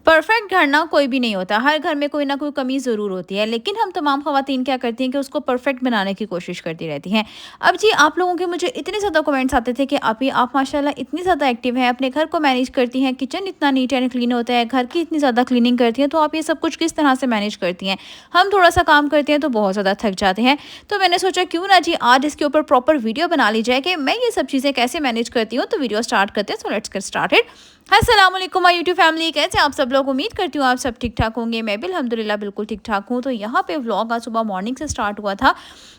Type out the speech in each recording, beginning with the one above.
Perfect घर ना कोई भी नहीं होता, हर घर में कोई ना कोई कमी ज़रूर होती है, लेकिन हम तमाम ख़वातीन क्या करती हैं कि उसको परफेक्ट बनाने की कोशिश करती रहती हैं। अब जी आप लोगों के मुझे इतने ज़्यादा कमेंट्स आते थे कि आप माशाल्लाह इतनी ज़्यादा एक्टिव हैं, अपने घर को मैनेज करती हैं, किचन इतना नीट एंड क्लीन होता है, घर की इतनी ज़्यादा क्लीनिंग करती हैं, तो आप ये सब कुछ किस तरह से मैनेज करती हैं? हम थोड़ा-सा काम करते हैं तो बहुत ज़्यादा थक जाते हैं। तो मैंने सोचा क्यों ना जी आज इसके ऊपर प्रॉपर वीडियो बना ली जाए कि मैं ये सब चीज़ें कैसे मैनेज करती हूँ। तो वीडियो स्टार्ट करते हैं, सो लेट्स गेट स्टार्टेड। अस्सलाम वालेकुम माय यूट्यूब फैमिली, कैसे आप सब लोग? उम्मीद करती हूँ आप सब ठीक ठाक होंगे। मैं भी अल्हम्दुलिल्लाह बिल्कुल ठीक ठाक हूँ। तो यहाँ पे व्लॉग आज सुबह मॉर्निंग से स्टार्ट हुआ था।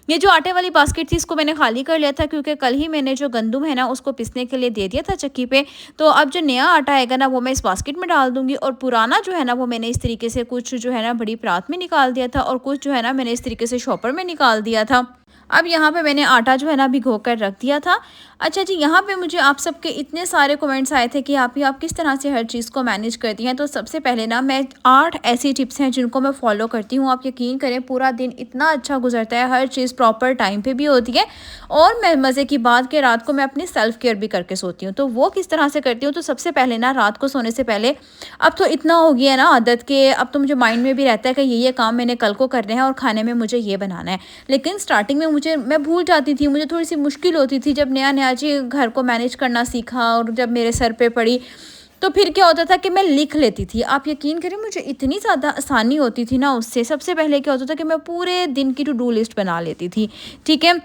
ये जो आटे वाली बास्केट थी इसको मैंने खाली कर लिया था, क्योंकि कल ही मैंने जो गंदम है ना उसको पिसने के लिए दे दिया था चक्की पे। तो अब जो नया आटा आएगा ना वो मैं इस बास्केट में डाल दूंगी, और पुराना जो है ना वो मैंने इस तरीके से कुछ जो है ना बड़ी परात में निकाल दिया था, और कुछ जो है ना मैंने इस तरीके से शॉपर में निकाल दिया था। अब यहाँ पे मैंने आटा जो है ना भिगो कर रख दिया था। अच्छा जी, यहाँ पे मुझे आप सबके इतने सारे कमेंट्स आए थे कि आप किस तरह से हर चीज़ को मैनेज करती हैं। तो सबसे पहले ना मैं 8 ऐसी टिप्स हैं जिनको मैं फॉलो करती हूँ। आप यकीन करें पूरा दिन इतना अच्छा गुजरता है, हर चीज़ प्रॉपर टाइम पे भी होती है, और मैं मज़े की बात कि रात को मैं अपनी सेल्फ केयर भी करके सोती हूँ। तो वो किस तरह से करती हूँ? तो सबसे पहले ना रात को सोने से पहले, अब तो इतना हो गया है ना आदत के, अब तो मुझे माइंड में भी रहता है कि ये काम मैंने कल को करना है और खाने में मुझे ये बनाना है। लेकिन स्टार्टिंग में मैं भूल जाती थी, मुझे थोड़ी-सी मुश्किल होती थी जब नया-नया जी घर को मैनेज करना सीखा, और जब मेरे सर पे पड़ी, तो फिर क्या होता था कि मैं लिख लेती थी। आप यकीन करें मुझे इतनी ज़्यादा आसानी होती थी ना उससे। सबसे पहले क्या होता था कि मैं पूरे दिन की टू डू लिस्ट बना लेती थी, ठीक है?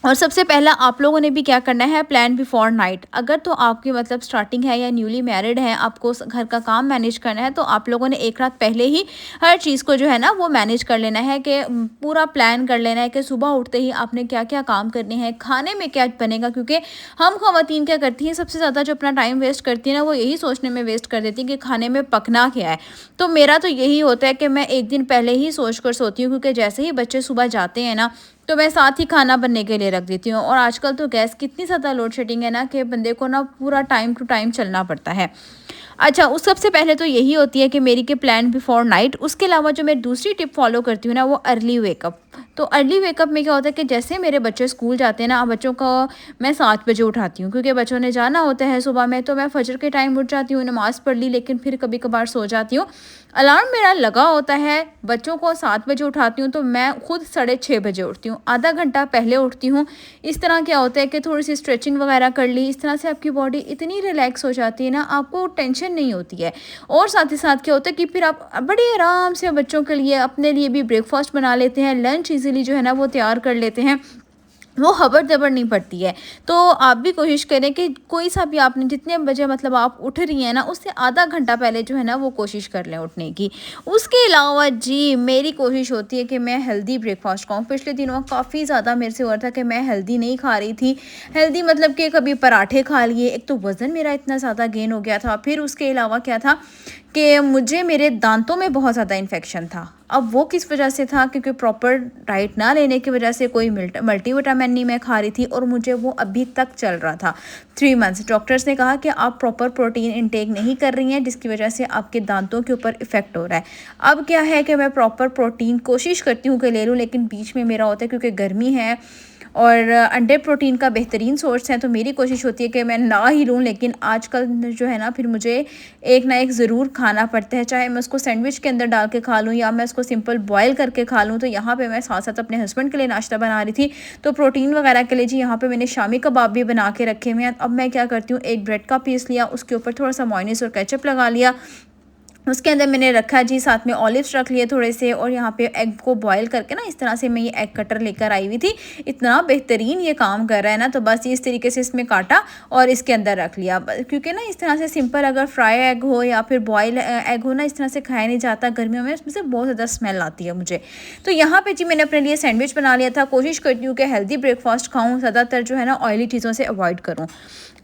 और सबसे पहला आप लोगों ने भी क्या करना है, प्लान बिफोर नाइट। अगर तो आपकी मतलब स्टार्टिंग है या न्यूली मैरिड है, आपको घर का काम मैनेज करना है, तो आप लोगों ने एक रात पहले ही हर चीज़ को जो है ना वो मैनेज कर लेना है, कि पूरा प्लान कर लेना है कि सुबह उठते ही आपने क्या क्या काम करने हैं, खाने में क्या बनेगा। क्योंकि हम ख़वातीन क्या करती हैं, सबसे ज़्यादा जो अपना टाइम वेस्ट करती है ना वो यही सोचने में वेस्ट कर देती है कि खाने में पकना क्या है। तो मेरा तो यही होता है कि मैं एक दिन पहले ही सोच कर सोती हूँ, क्योंकि जैसे ही बच्चे सुबह जाते हैं ना तो मैं साथ ही खाना बनने के लिए रख देती हूँ। और आजकल तो गैस की इतनी ज़्यादा लोड शेडिंग है ना कि बंदे को ना पूरा टाइम टू टाइम चलना पड़ता है। अच्छा, उस सबसे पहले तो यही होती है कि मेरी के प्लान बिफोर नाइट। उसके अलावा जो मैं दूसरी टिप फॉलो करती हूँ ना वो अर्ली वेकअप। तो अर्ली वेकअप में क्या होता है कि जैसे मेरे बच्चे स्कूल जाते हैं ना, बच्चों को मैं 7 बजे उठाती हूँ, क्योंकि बच्चों ने जाना होता है सुबह में। तो मैं फजर के टाइम उठ जाती हूँ, नमाज़ पढ़ ली, लेकिन फिर कभी कभार सो जाती हूँ। अलार्म मेरा लगा होता है, बच्चों को 7 बजे उठाती हूँ, तो मैं खुद 6:30 बजे उठती हूँ, आधा घंटा पहले उठती हूँ। इस तरह क्या होता है कि थोड़ी सी स्ट्रेचिंग वगैरह कर ली, इस तरह से आपकी बॉडी इतनी रिलैक्स हो जाती है ना, आपको टेंशन नहीं होती है। और साथ ही साथ क्या होता है कि फिर आप बड़े आराम से बच्चों के लिए, अपने लिए भी ब्रेकफास्ट बना लेते हैं, लंच इजीली जो है ना वो तैयार कर लेते हैं, वो हबर-दबर नहीं पड़ती है। तो आप भी कोशिश करें कि कोई सा भी आपने जितने बजे मतलब आप उठ रही हैं ना, उससे आधा घंटा पहले जो है ना वो कोशिश कर लें उठने की। उसके अलावा जी मेरी कोशिश होती है कि मैं हेल्दी ब्रेकफ़ास्ट खाऊँ। पिछले दिनों काफ़ी ज़्यादा मेरे से हो रहा था कि मैं हेल्दी नहीं खा रही थी। हेल्दी मतलब कि कभी पराठे खा लिए, एक तो वज़न मेरा इतना ज़्यादा गेन हो गया था। फिर उसके अलावा क्या था कि मुझे मेरे दांतों में बहुत ज़्यादा इन्फेक्शन था। अब वो किस वजह से था? क्योंकि प्रॉपर डाइट ना लेने की वजह से, कोई मल्टीविटामिन नहीं मैं खा रही थी, और मुझे वो अभी तक चल रहा था 3 मंथ्स। डॉक्टर्स ने कहा कि आप प्रॉपर प्रोटीन इंटेक नहीं कर रही हैं, जिसकी वजह से आपके दांतों के ऊपर इफ़ेक्ट हो रहा है। अब क्या है कि मैं प्रॉपर प्रोटीन कोशिश करती हूँ कि ले लूँ, लेकिन बीच में मेरा होता है क्योंकि गर्मी है और अंडे प्रोटीन का बेहतरीन सोर्स है, तो मेरी कोशिश होती है कि मैं ना ही लूँ। लेकिन आजकल जो है ना फिर मुझे एक ना एक ज़रूर खाना पड़ता है, चाहे मैं उसको सैंडविच के अंदर डाल के खा लूँ या मैं उसको सिंपल बॉयल करके खा लूँ। तो यहाँ पे मैं साथ साथ अपने हस्बैंड के लिए नाश्ता बना रही थी, तो प्रोटीन वगैरह के लिए जी यहाँ पे मैंने शामी कबाब भी बना के रखे हुए हैं। अब मैं क्या करती हूँ, एक ब्रेड का पीस लिया, उसके ऊपर थोड़ा सा मेयोनेज़ और केचप लगा लिया, उसके अंदर मैंने रखा जी साथ में ऑलिव्स रख लिए थोड़े से, और यहाँ पे एग को बॉयल करके ना इस तरह से मैं ये एग कटर लेकर आई हुई थी। इतना बेहतरीन ये काम कर रहा है ना, तो बस इस तरीके से इसमें काटा और इसके अंदर रख लिया। क्योंकि ना इस तरह से सिंपल अगर फ्राई एग हो या फिर बॉयल एग हो ना, इस तरह से खाया नहीं जाता गर्मियों में, उसमें से बहुत ज़्यादा स्मेल आती है मुझे। तो यहाँ पे जी मैंने अपने लिए सैंडविच बना लिया था। कोशिश करती हूँ कि हेल्दी ब्रेकफास्ट खाऊँ, ज़्यादातर जो है ना ऑयली चीज़ों से अवॉइड करूँ,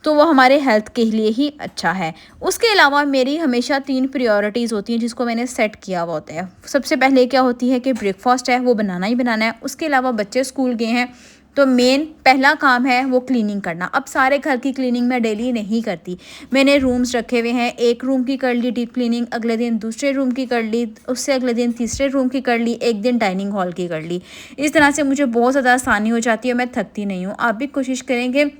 तो वो हमारे हेल्थ के लिए ही अच्छा है। उसके अलावा मेरी हमेशा 3 प्रायोरिटीज़ होती हैं जिसको मैंने सेट किया हुआ होता है। सबसे पहले क्या होती है कि ब्रेकफास्ट है वो बनाना ही बनाना है। उसके अलावा बच्चे स्कूल गए हैं, तो मेन पहला काम है वो क्लीनिंग करना। अब सारे घर की क्लीनिंग मैं डेली नहीं करती, मैंने रूम्स रखे हुए हैं। एक रूम की कर ली डीप क्लीनिंग, अगले दिन दूसरे रूम की कर ली, उससे अगले दिन तीसरे रूम की कर ली, एक दिन डाइनिंग हॉल की कर ली। इस तरह से मुझे बहुत ज़्यादा आसानी हो जाती है, मैं थकती नहीं हूँ। आप भी कोशिश करेंगे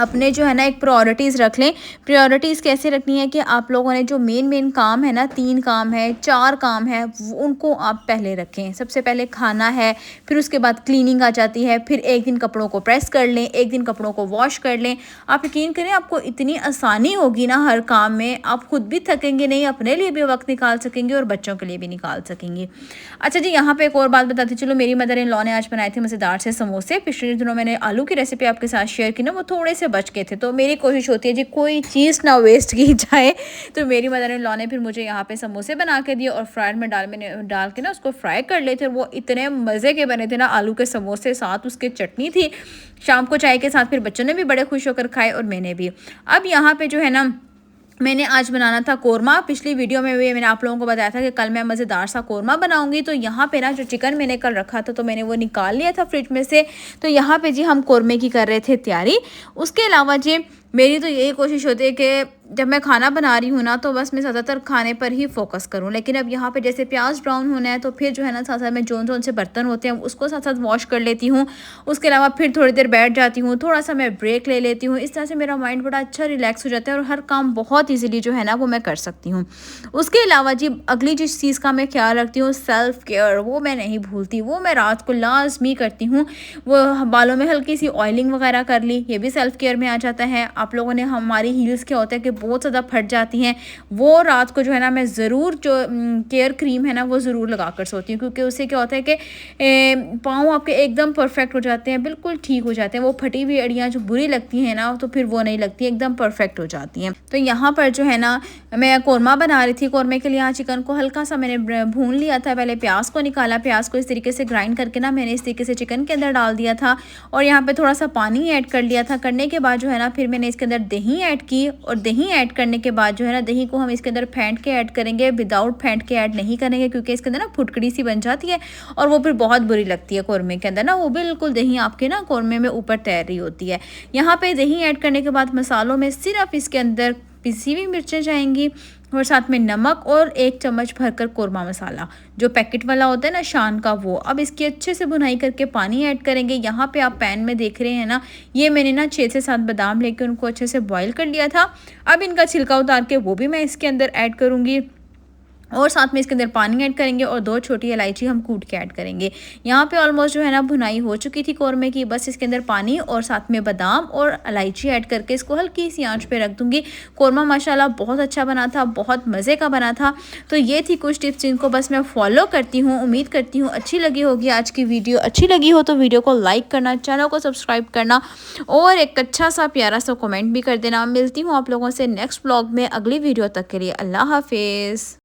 अपने जो है ना एक प्रायोरिटीज़ रख लें। प्रायोरिटीज़ कैसे रखनी है कि आप लोगों ने जो मेन काम है ना, 3 काम है, 4 काम है, उनको आप पहले रखें। सबसे पहले खाना है, फिर उसके बाद क्लीनिंग आ जाती है, फिर एक दिन कपड़ों को प्रेस कर लें, एक दिन कपड़ों को वॉश कर लें। आप यकीन करें आपको इतनी आसानी होगी ना हर काम में, आप खुद भी थकेंगे नहीं, अपने लिए भी वक्त निकाल सकेंगे और बच्चों के लिए भी निकाल सकेंगे। अच्छा जी, यहाँ पे एक और बात बताती चलो, मेरी मदर इन लॉ ने आज बनाए थे मज़ेदार से समोसे। पिछले दिनों मैंने आलू की रेसिपी आपके साथ शेयर की ना, वो थोड़े से बच गए थे, तो मेरी कोशिश होती है जी कोई चीज़ ना वेस्ट की जाए। तो मेरी मदर इन लॉ ने फिर मुझे यहाँ पे समोसे बना के दिए और फ्रायर में मैंने डाल के ना उसको फ्राई कर लिए थे। वो इतने मज़े के बने थे ना, आलू के समोसे, साथ उसके चटनी थी। शाम को चाय के साथ फिर बच्चों ने भी बड़े खुश होकर खाए और मैंने भी। अब यहाँ पे जो है ना, मैंने आज बनाना था कोरमा। पिछली वीडियो में भी मैंने आप लोगों को बताया था कि कल मैं मज़ेदार सा कोरमा बनाऊंगी। तो यहाँ पे ना जो चिकन मैंने कल रखा था, तो मैंने वो निकाल लिया था फ्रिज में से। तो यहाँ पे जी हम कोरमे की कर रहे थे तैयारी। उसके अलावा जी मेरी तो यही कोशिश होती है कि जब मैं खाना बना रही हूँ ना, तो बस मैं ज़्यादातर खाने पर ही फोकस करूँ। लेकिन अब यहाँ पे जैसे प्याज ब्राउन होना है, तो फिर जो है ना साथ साथ में जोन से बर्तन होते हैं उसको साथ साथ वॉश कर लेती हूँ। उसके अलावा फिर थोड़ी देर बैठ जाती हूँ, थोड़ा सा मैं ब्रेक ले लेती हूँ। इस तरह से मेरा माइंड बड़ा अच्छा रिलैक्स हो जाता है और हर काम बहुत ईजिली जो है ना वो मैं कर सकती हूँ। उसके अलावा जी अगली जिस चीज़ का मैं ख्याल रखती हूँ, सेल्फ केयर, वो मैं नहीं भूलती। वो मैं रात को लाजमी करती हूँ। वो बालों में हल्की सी ऑयलिंग वगैरह कर ली, ये भी सेल्फ केयर में आ जाता है। आप लोगों ने, हमारी हील्स क्या होता है कि बहुत ज़्यादा फट जाती हैं, वो रात को जो है ना मैं ज़रूर जो केयर क्रीम है ना वो ज़रूर लगा कर सोती हूँ, क्योंकि उससे क्या होता है कि पाँव आपके एकदम परफेक्ट हो जाते हैं, बिल्कुल ठीक हो जाते हैं। वो फटी हुई एड़ियाँ जो बुरी लगती हैं ना, तो फिर वो नहीं लगती, एकदम परफेक्ट हो जाती हैं। तो यहाँ पर जो है ना मैं कोरमा बना रही थी। कोरमे के लिए यहाँ चिकन को हल्का सा मैंने भून लिया था। पहले प्याज को निकाला, प्याज को इस तरीके से ग्राइंड करके ना मैंने इस तरीके से चिकन के अंदर डाल दिया था और यहाँ पे थोड़ा सा पानी ऐड कर लिया था। करने के बाद जो है ना फिर मैंने इसके अंदर दही ऐड की और दही ऐड करने के बाद जो है ना दही को हम इसके अंदर फेंट के ऐड करेंगे, विदाउट फेंट के ऐड नहीं करेंगे, क्योंकि इसके अंदर ना फुटकड़ी सी बन जाती है और वो फिर बहुत बुरी लगती है कोरमे के अंदर ना, वो बिल्कुल दही आपके ना कोरमे में ऊपर तैर रही होती है। यहाँ पे दही ऐड करने के बाद मसालों में सिर्फ इसके अंदर पिसी हुई मिर्चें जाएंगी और साथ में नमक और 1 चम्मच भरकर कोरमा मसाला जो पैकेट वाला होता है ना शान का, वो। अब इसकी अच्छे से भुनाई करके पानी ऐड करेंगे। यहाँ पे आप पैन में देख रहे हैं ना, ये मैंने ना 6 से 7 बादाम लेके उनको अच्छे से बॉईल कर लिया था। अब इनका छिलका उतार के वो भी मैं इसके अंदर ऐड करूँगी और साथ में इसके अंदर पानी ऐड करेंगे और 2 छोटी इलायची हम कूट के ऐड करेंगे। यहाँ पे ऑलमोस्ट जो है ना भुनाई हो चुकी थी कोरमे की, बस इसके अंदर पानी और साथ में बादाम और इलायची ऐड करके इसको हल्की सी आंच पे रख दूंगी। कोरमा माशाल्लाह बहुत अच्छा बना था, बहुत मज़े का बना था। तो ये थी कुछ टिप्स जिनको बस मैं फॉलो करती हूँ। उम्मीद करती हूँ अच्छी लगी होगी आज की वीडियो। अच्छी लगी हो तो वीडियो को लाइक करना, चैनल को सब्सक्राइब करना और एक अच्छा सा प्यारा सा कमेंट भी कर देना। मिलती हूँ आप लोगों से नेक्स्ट ब्लॉग में अगली वीडियो तक के लिए। अल्लाह हाफिज़।